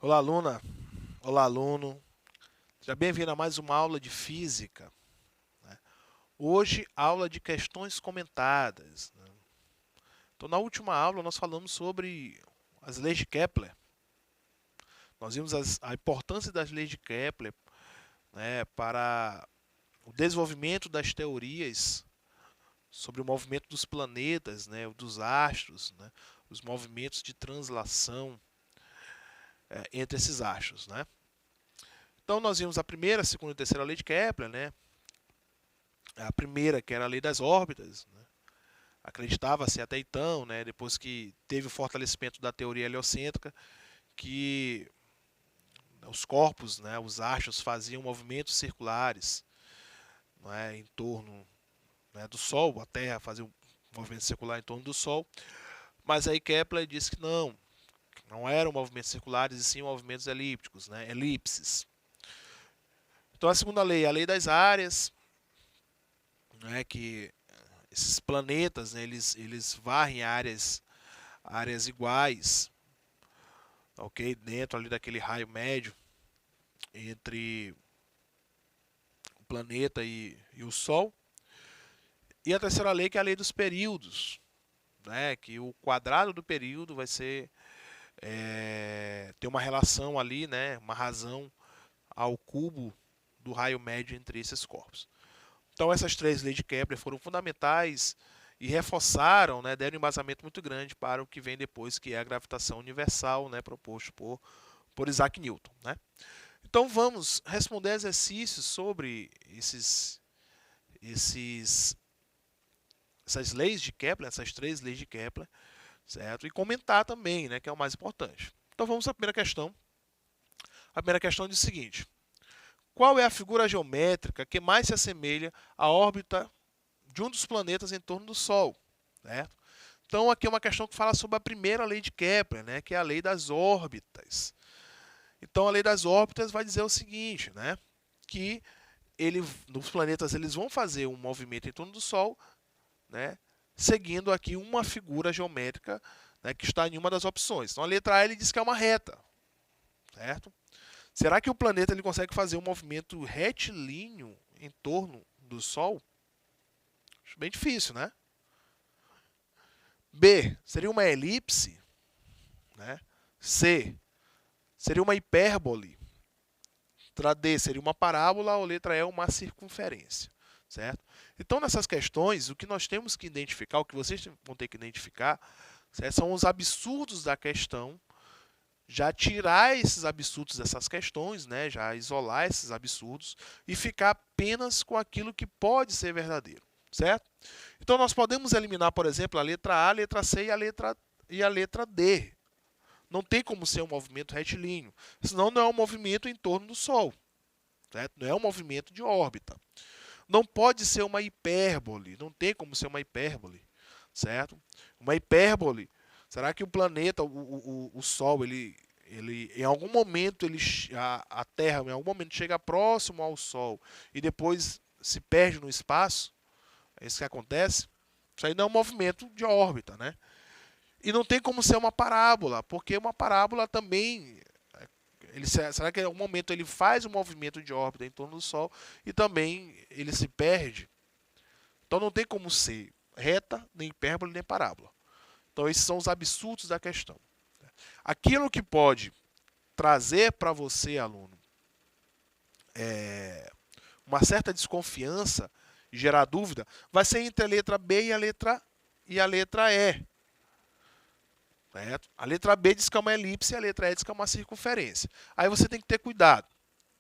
Olá, aluna. Olá, aluno. Seja bem-vindo a mais uma aula de física, né? Hoje, aula de questões comentadas, né? Então, na última aula, nós falamos sobre as leis de Kepler. Nós vimos a importância das leis de Kepler, né, para o desenvolvimento das teorias sobre o movimento dos planetas, né, dos astros, né, os movimentos de translação entre esses astros, né? Então, nós vimos a primeira, a segunda e a terceira lei de Kepler, né? A primeira, que era a lei das órbitas, né? Acreditava-se até então, né, depois que teve o fortalecimento da teoria heliocêntrica, que os corpos, né, os astros, faziam movimentos circulares, né, em torno, né, do Sol. A Terra fazia um movimento circular em torno do Sol. Mas aí Kepler disse que não eram movimentos circulares, e sim movimentos elípticos, né, elipses. Então, a segunda lei é a lei das áreas, né, que esses planetas, né, eles varrem áreas iguais, ok? Dentro ali daquele raio médio entre o planeta e o Sol. E a terceira lei, que é a lei dos períodos, né, que o quadrado do período vai ser ter uma relação ali, né, uma razão ao cubo do raio médio entre esses corpos. Então, essas três leis de Kepler foram fundamentais e reforçaram, né, deram um embasamento muito grande para o que vem depois, que é a gravitação universal, né, proposto por Isaac Newton, né? Então, vamos responder exercícios sobre essas leis de Kepler, essas três leis de Kepler, certo? E comentar também, né, que é o mais importante. Então, vamos à primeira questão. A primeira questão diz o seguinte: qual é a figura geométrica que mais se assemelha à órbita de um dos planetas em torno do Sol? Certo? Então, aqui é uma questão que fala sobre a primeira lei de Kepler, né, que é a lei das órbitas. Então, a lei das órbitas vai dizer o seguinte, né, que os planetas eles vão fazer um movimento em torno do Sol, né, seguindo aqui uma figura geométrica, né, que está em uma das opções. Então, a letra A ele diz que é uma reta, certo? Será que o planeta ele consegue fazer um movimento retilíneo em torno do Sol? Acho bem difícil, né? B, seria uma elipse, né? C, seria uma hipérbole. Letra D, seria uma parábola, ou letra E, uma circunferência, certo? Então, nessas questões, o que nós temos que identificar, o que vocês vão ter que identificar, certo, são os absurdos da questão, já tirar esses absurdos dessas questões, né, já isolar esses absurdos e ficar apenas com aquilo que pode ser verdadeiro, certo? Então, nós podemos eliminar, por exemplo, a letra A, a letra C e a letra D. Não tem como ser um movimento retilíneo, senão não é um movimento em torno do Sol, certo? Não é um movimento de órbita. Não pode ser uma hipérbole, não tem como ser uma hipérbole, certo? Uma hipérbole, será que o planeta, o Sol, ele em algum momento, a Terra em algum momento chega próximo ao Sol e depois se perde no espaço? É isso que acontece? Isso aí não é um movimento de órbita, né? E não tem como ser uma parábola, porque uma parábola também, será que em algum momento ele faz um movimento de órbita em torno do Sol e também ele se perde? Então não tem como ser reta, nem hipérbole, nem parábola. Então esses são os absurdos da questão. Aquilo que pode trazer para você, aluno, uma certa desconfiança e gerar dúvida, vai ser entre a letra B e a letra E. Certo? A letra B diz que é uma elipse e a letra E diz que é uma circunferência. Aí você tem que ter cuidado,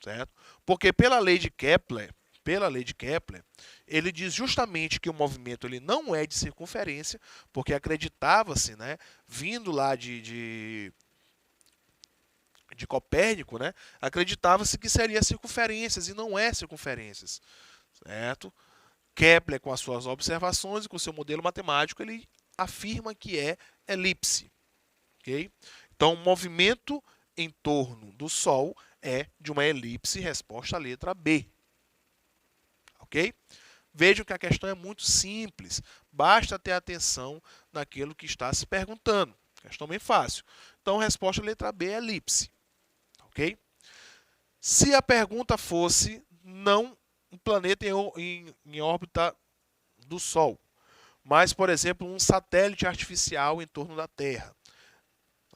certo? Porque pela lei de Kepler, ele diz justamente que o movimento ele não é de circunferência, porque acreditava-se, né, vindo lá de Copérnico, né, acreditava-se que seria circunferências e não é circunferências, certo? Kepler, com as suas observações e com o seu modelo matemático, ele afirma que é elipse. Okay? Então, o movimento em torno do Sol é de uma elipse, resposta à letra B. Ok? Vejam que a questão é muito simples, basta ter atenção naquilo que está se perguntando. Questão bem fácil. Então, resposta à letra B é elipse. Ok? Se a pergunta fosse não um planeta em órbita do Sol, mas, por exemplo, um satélite artificial em torno da Terra,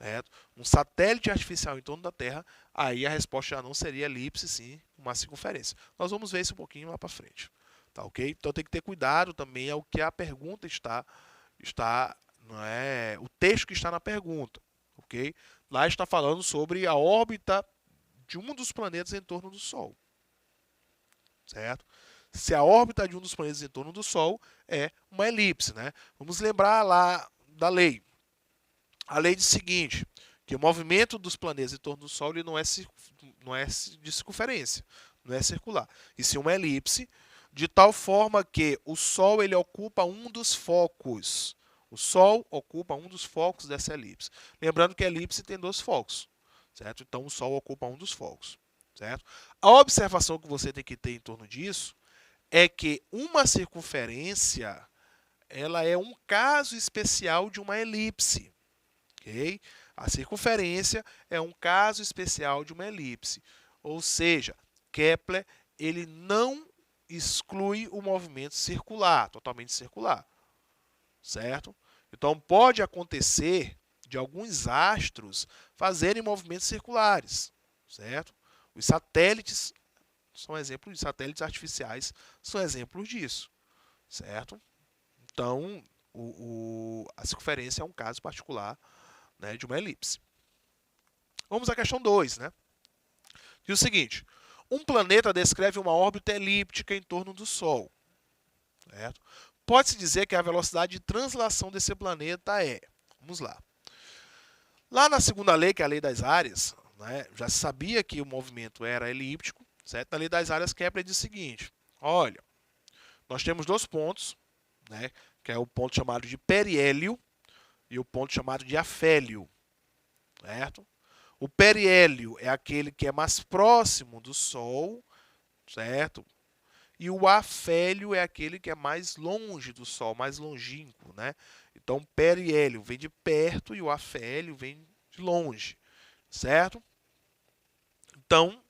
certo? Um satélite artificial em torno da Terra, aí a resposta já não seria elipse, sim, uma circunferência. Nós vamos ver isso um pouquinho lá para frente. Tá, ok? Então tem que ter cuidado também ao que a pergunta está, não é, o texto que está na pergunta, ok? Lá está falando sobre a órbita de um dos planetas em torno do Sol, certo? Se a órbita de um dos planetas em torno do Sol é uma elipse, né? Vamos lembrar lá da lei. A lei diz o seguinte, que o movimento dos planetas em torno do Sol ele não é de circunferência, não é circular, e sim uma elipse, de tal forma que o Sol ele ocupa um dos focos. O Sol ocupa um dos focos dessa elipse. Lembrando que a elipse tem dois focos, certo? Então o Sol ocupa um dos focos, certo? A observação que você tem que ter em torno disso é que uma circunferência ela é um caso especial de uma elipse. Okay? A circunferência é um caso especial de uma elipse. Ou seja, Kepler ele não exclui o movimento circular, totalmente circular. Certo? Então, pode acontecer de alguns astros fazerem movimentos circulares. Certo? Os satélites são exemplos de satélites artificiais, são exemplos disso. Certo? Então, a circunferência é um caso particular, né, de uma elipse. Vamos à questão 2. Né? Diz o seguinte, um planeta descreve uma órbita elíptica em torno do Sol. Certo? Pode-se dizer que a velocidade de translação desse planeta é... Vamos lá. Lá na segunda lei, que é a lei das áreas, né, já se sabia que o movimento era elíptico. Certo? Na lei das áreas, Kepler diz o seguinte, olha, nós temos dois pontos, né, que é o ponto chamado de periélio e o ponto chamado de afélio. Certo? O periélio é aquele que é mais próximo do Sol, certo? E o afélio é aquele que é mais longe do Sol, mais longínquo, né? Então, periélio vem de perto e o afélio vem de longe, certo? Então,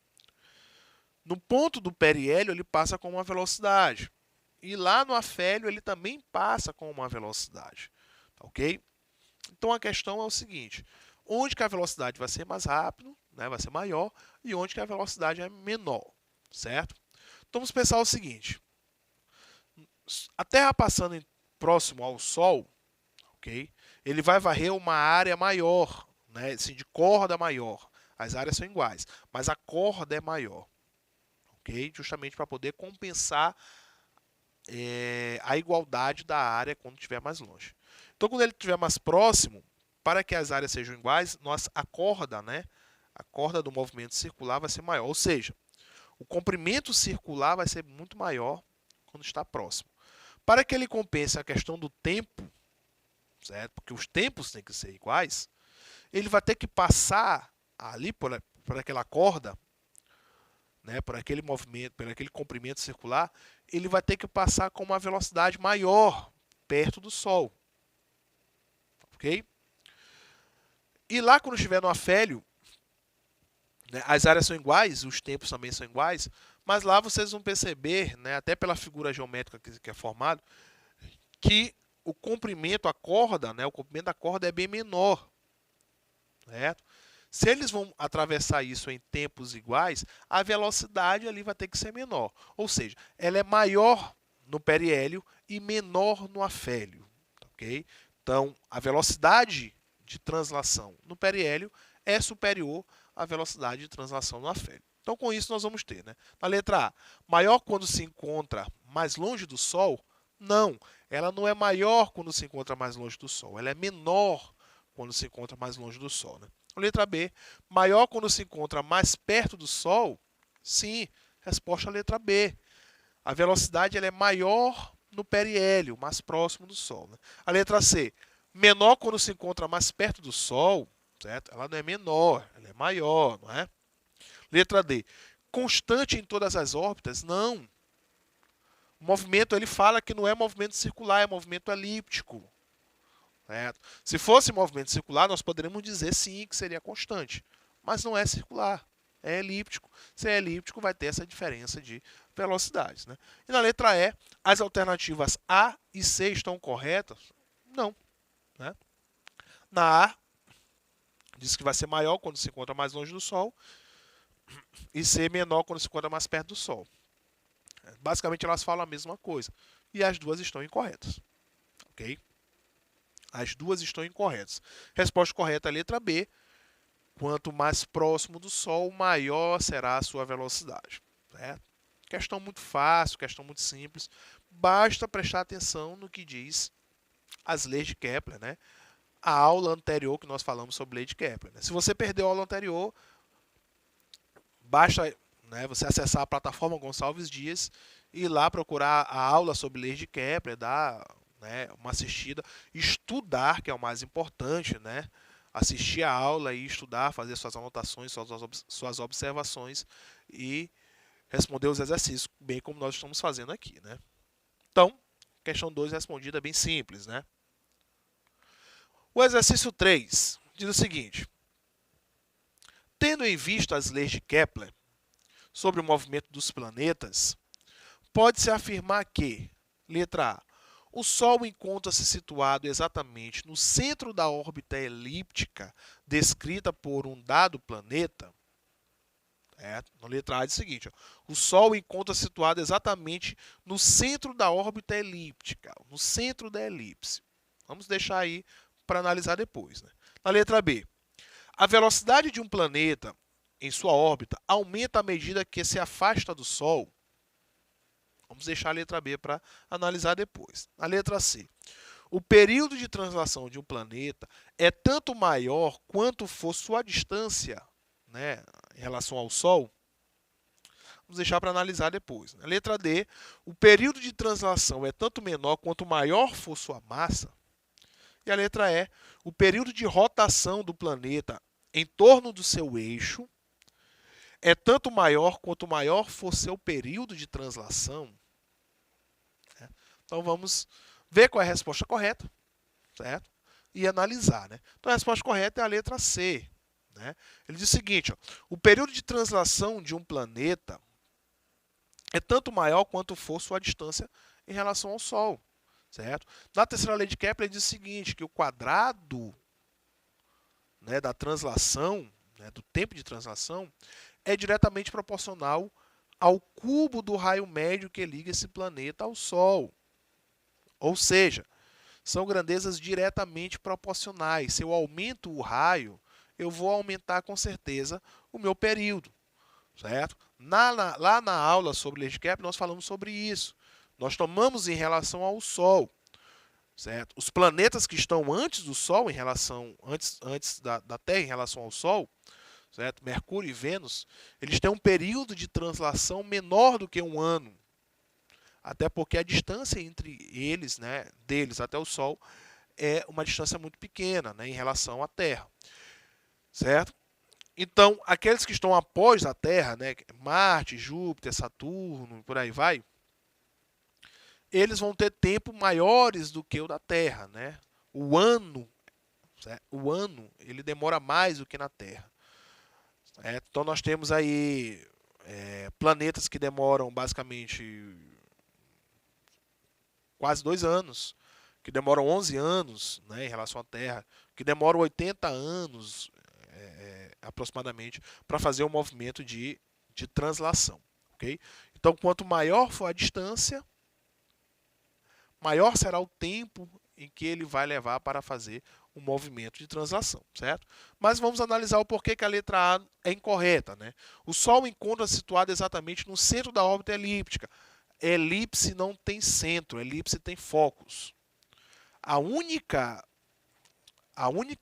no ponto do periélio ele passa com uma velocidade. E lá no afélio ele também passa com uma velocidade, ok? Então, a questão é o seguinte, onde que a velocidade vai ser mais rápido, né, vai ser maior, e onde que a velocidade é menor, certo? Então vamos pensar o seguinte, a Terra passando próximo ao Sol, ok? Ele vai varrer uma área maior, né, assim, de corda maior. As áreas são iguais, mas a corda é maior, ok? Justamente para poder compensar a igualdade da área quando estiver mais longe. Então, quando ele estiver mais próximo, para que as áreas sejam iguais, a corda, né, a corda do movimento circular vai ser maior. Ou seja, o comprimento circular vai ser muito maior quando está próximo. Para que ele compense a questão do tempo, certo? Porque os tempos têm que ser iguais, ele vai ter que passar ali por aquela corda, né, por aquele movimento, por aquele comprimento circular, ele vai ter que passar com uma velocidade maior perto do Sol. Ok? E lá quando estiver no afélio, né, as áreas são iguais, os tempos também são iguais, mas lá vocês vão perceber, né, até pela figura geométrica que é formado, que o comprimento, a corda, né, o comprimento da corda é bem menor. Certo? Se eles vão atravessar isso em tempos iguais, a velocidade ali vai ter que ser menor. Ou seja, ela é maior no periélio e menor no afélio. Okay? Então, a velocidade de translação no periélio é superior à velocidade de translação no afélio. Então, com isso, nós vamos ter, né? Na letra A, maior quando se encontra mais longe do Sol? Não, ela não é maior quando se encontra mais longe do Sol, ela é menor quando se encontra mais longe do Sol. Né? Letra B, maior quando se encontra mais perto do Sol? Sim, resposta à letra B. A velocidade ela é maior no periélio, mais próximo do Sol. Né? A letra C, menor quando se encontra mais perto do Sol, certo? Ela não é menor, ela é maior, não é? Letra D. Constante em todas as órbitas? Não. O movimento, ele fala que não é movimento circular, é movimento elíptico. Certo? Se fosse movimento circular, nós poderíamos dizer sim que seria constante. Mas não é circular, é elíptico. Se é elíptico, vai ter essa diferença de velocidades. Né? E na letra E, as alternativas A e C estão corretas? Não. Né? Na A, diz que vai ser maior quando se encontra mais longe do Sol, e C menor quando se encontra mais perto do Sol. Basicamente, elas falam a mesma coisa. E as duas estão incorretas. Ok? As duas estão incorretas. Resposta correta, letra B. Quanto mais próximo do Sol, maior será a sua velocidade. Certo? Questão muito fácil, questão muito simples. Basta prestar atenção no que diz as leis de Kepler, né? A aula anterior que nós falamos sobre lei de Kepler. Né? Se você perdeu a aula anterior, basta, né, você acessar a plataforma Gonçalves Dias e ir lá procurar a aula sobre leis de Kepler, dar, né, uma assistida, estudar, que é o mais importante, né? Assistir a aula e estudar, fazer suas anotações, suas observações e responder os exercícios, bem como nós estamos fazendo aqui. Né? Então, questão 2 respondida bem simples. Né? O exercício 3 diz o seguinte: tendo em vista as leis de Kepler sobre o movimento dos planetas, pode-se afirmar que, letra A, o Sol encontra-se situado exatamente no centro da órbita elíptica descrita por um dado planeta. Na letra A diz o seguinte: ó, o Sol encontra-se situado exatamente no centro da órbita elíptica, no centro da elipse. Vamos deixar aí para analisar depois. Né? Na letra B, a velocidade de um planeta em sua órbita aumenta à medida que se afasta do Sol. Vamos deixar a letra B para analisar depois. A letra C. O período de translação de um planeta é tanto maior quanto for sua distância, né, em relação ao Sol. Vamos deixar para analisar depois. A letra D. O período de translação é tanto menor quanto maior for sua massa. E a letra E. O período de rotação do planeta em torno do seu eixo é tanto maior quanto maior for seu período de translação. Então vamos ver qual é a resposta correta, certo? E analisar. Né? Então a resposta correta é a letra C. Né? Ele diz o seguinte: ó, o período de translação de um planeta é tanto maior quanto for sua distância em relação ao Sol. Certo? Na terceira lei de Kepler ele diz o seguinte, que o quadrado, né, da translação, né, do tempo de translação, é diretamente proporcional ao cubo do raio médio que liga esse planeta ao Sol. Ou seja, são grandezas diretamente proporcionais. Se eu aumento o raio, eu vou aumentar com certeza o meu período. Certo? Lá na aula sobre lei de Kepler, nós falamos sobre isso. Nós tomamos em relação ao Sol. Certo? Os planetas que estão antes do Sol, antes da Terra em relação ao Sol, certo? Mercúrio e Vênus, eles têm um período de translação menor do que um ano. Até porque a distância entre eles, né, deles até o Sol, é uma distância muito pequena, né, em relação à Terra. Certo? Então, aqueles que estão após a Terra, né, Marte, Júpiter, Saturno, por aí vai, eles vão ter tempo maiores do que o da Terra. Né? O ano, ele demora mais do que na Terra. Então, nós temos aí planetas que demoram basicamente quase 2 anos, que demoram 11 anos, né, em relação à Terra, que demoram 80 anos aproximadamente para fazer o movimento de translação. Okay? Então, quanto maior for a distância, maior será o tempo em que ele vai levar para fazer o movimento de translação, certo? Mas vamos analisar o porquê que a letra A é incorreta. Né? O Sol encontra-se situado exatamente no centro da órbita elíptica. Elipse não tem centro, elipse tem focos. A única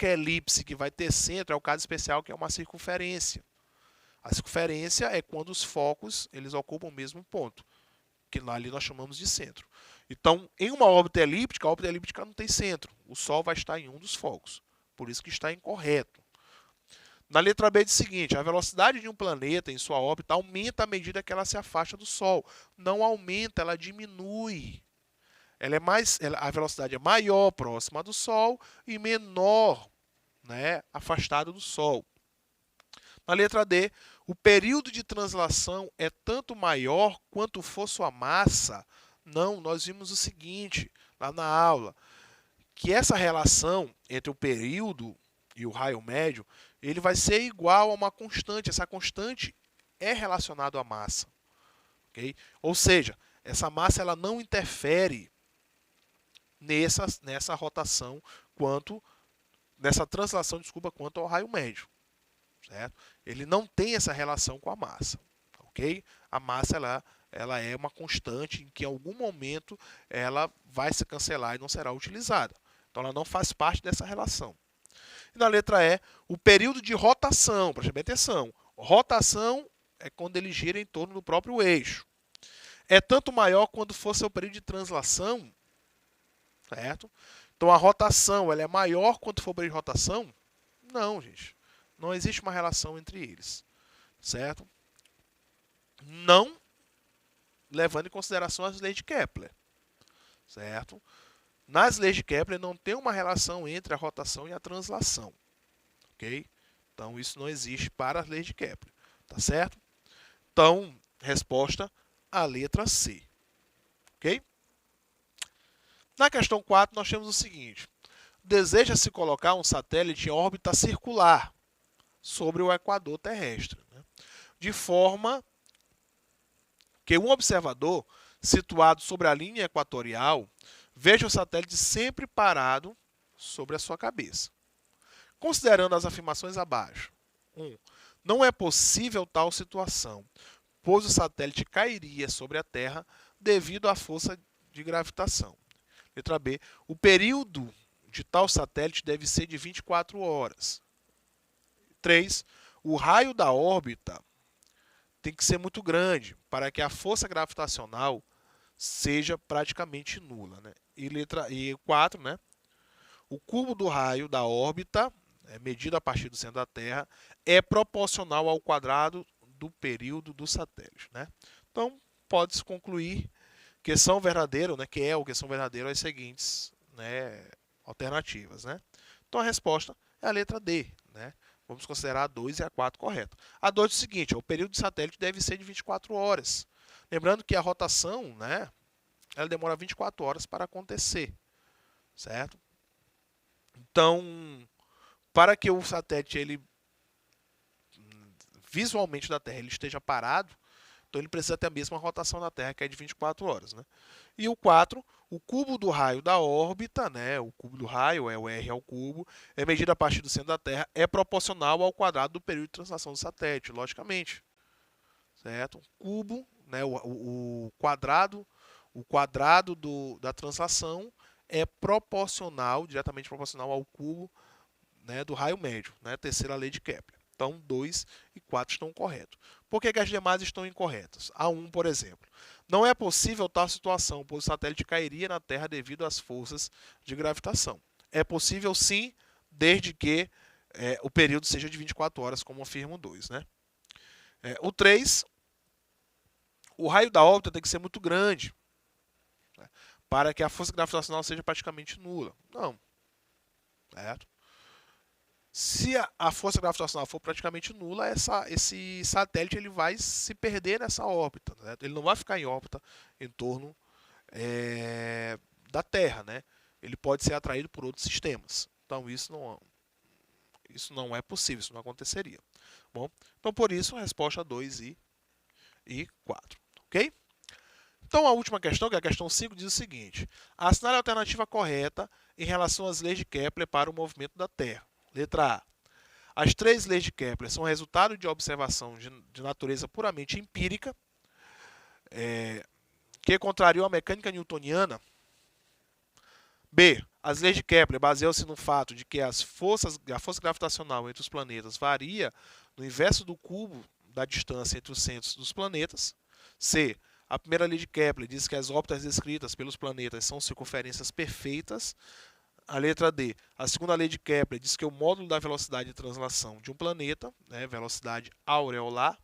elipse que vai ter centro é o caso especial, que é uma circunferência. A circunferência é quando os focos eles ocupam o mesmo ponto, que ali nós chamamos de centro. Então, em uma órbita elíptica, a órbita elíptica não tem centro. O Sol vai estar em um dos focos. Por isso que está incorreto. Na letra B diz o seguinte: a velocidade de um planeta em sua órbita aumenta à medida que ela se afasta do Sol. Não aumenta, ela diminui. A velocidade é maior próxima do Sol e menor, né, afastada do Sol. Na letra D, o período de translação é tanto maior quanto for sua massa. Não, nós vimos o seguinte lá na aula, que essa relação entre o período e o raio médio, ele vai ser igual a uma constante. Essa constante é relacionada à massa, ok? Ou seja, essa massa ela não interfere nessa rotação nessa translação, desculpa, quanto ao raio médio, certo? Ele não tem essa relação com a massa, ok? A massa ela é uma constante em que em algum momento ela vai se cancelar e não será utilizada. Então ela não faz parte dessa relação. E na letra E, o período de rotação, preste bem atenção. Rotação é quando ele gira em torno do próprio eixo. É tanto maior quando for seu período de translação, certo? Então a rotação ela é maior quando for o período de rotação? Não, gente. Não existe uma relação entre eles, certo? Não levando em consideração as leis de Kepler, certo? Nas leis de Kepler não tem uma relação entre a rotação e a translação, ok? Então isso não existe para as leis de Kepler, tá certo? Então, resposta a letra C, ok? Na questão 4 nós temos o seguinte: deseja-se colocar um satélite em órbita circular sobre o equador terrestre, né? De forma que um observador situado sobre a linha equatorial veja o satélite sempre parado sobre a sua cabeça. Considerando as afirmações abaixo. 1. Não é possível tal situação, pois o satélite cairia sobre a Terra devido à força de gravitação. Letra B. O período de tal satélite deve ser de 24 horas. 3. O raio da órbita tem que ser muito grande para que a força gravitacional seja praticamente nula, né? E 4, né? O cubo do raio da órbita, medido a partir do centro da Terra, é proporcional ao quadrado do período do satélite, né? Então, pode-se concluir que são verdadeiros, né? Que é o que são verdadeiros as seguintes, né, alternativas, né? Então, a resposta é a letra D, né? Vamos considerar a 2 e a 4 correta. A 2 é o seguinte: o período do satélite deve ser de 24 horas. Lembrando que a rotação, né, ela demora 24 horas para acontecer, certo? Então, para que o satélite ele visualmente da Terra ele esteja parado, então ele precisa ter a mesma rotação da Terra, que é de 24 horas, né? E o 4, o cubo do raio da órbita, né, o cubo do raio é o R ao cubo, é medido a partir do centro da Terra, é proporcional ao quadrado do período de translação do satélite, logicamente, certo? O cubo, né, o quadrado da translação é proporcional, diretamente proporcional ao cubo, né, do raio médio, né, terceira lei de Kepler. Então, 2 e 4 estão corretos. Por que as demais estão incorretas? A 1, por exemplo. Não é possível tal situação, pois o satélite cairia na Terra devido às forças de gravitação. É possível sim, desde que o período seja de 24 horas, como afirma o 2. Né? O 3, o raio da órbita tem que ser muito grande, né, para que a força gravitacional seja praticamente nula. Não. Certo? Se a força gravitacional for praticamente nula, esse satélite ele vai se perder nessa órbita, né? Ele não vai ficar em órbita em torno da Terra, né? Ele pode ser atraído por outros sistemas. Então isso não é possível, isso não aconteceria. Bom, então por isso a resposta 2 e 4, ok? Então a última questão, que é a questão 5, diz o seguinte: assinale a alternativa correta em relação às leis de Kepler para o movimento da Terra. Letra A. As 3 leis de Kepler são resultado de observação de natureza puramente empírica, que contrariam a mecânica newtoniana. B. As leis de Kepler baseiam-se no fato de que a força gravitacional entre os planetas varia no inverso do cubo da distância entre os centros dos planetas. C. A primeira lei de Kepler diz que as órbitas descritas pelos planetas são circunferências perfeitas, A letra D, a segunda lei de Kepler diz que o módulo da velocidade de translação de um planeta, né, velocidade aureolar,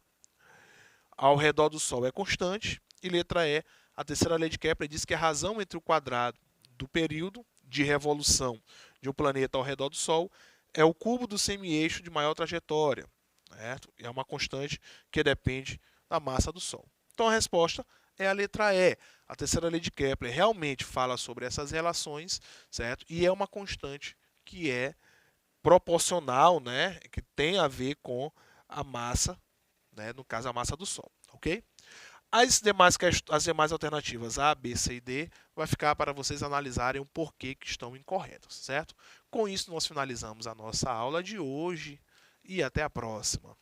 ao redor do Sol é constante. E letra E, a terceira lei de Kepler diz que a razão entre o quadrado do período de revolução de um planeta ao redor do Sol é o cubo do semi-eixo de maior trajetória. Certo? É uma constante que depende da massa do Sol. Então a resposta é a letra E. A terceira lei de Kepler realmente fala sobre essas relações, certo? E é uma constante que é proporcional, né? Que tem a ver com a massa, né? No caso a massa do Sol, ok? As demais alternativas A, B, C e D vai ficar para vocês analisarem o porquê que estão incorretas, certo? Com isso nós finalizamos a nossa aula de hoje e até a próxima.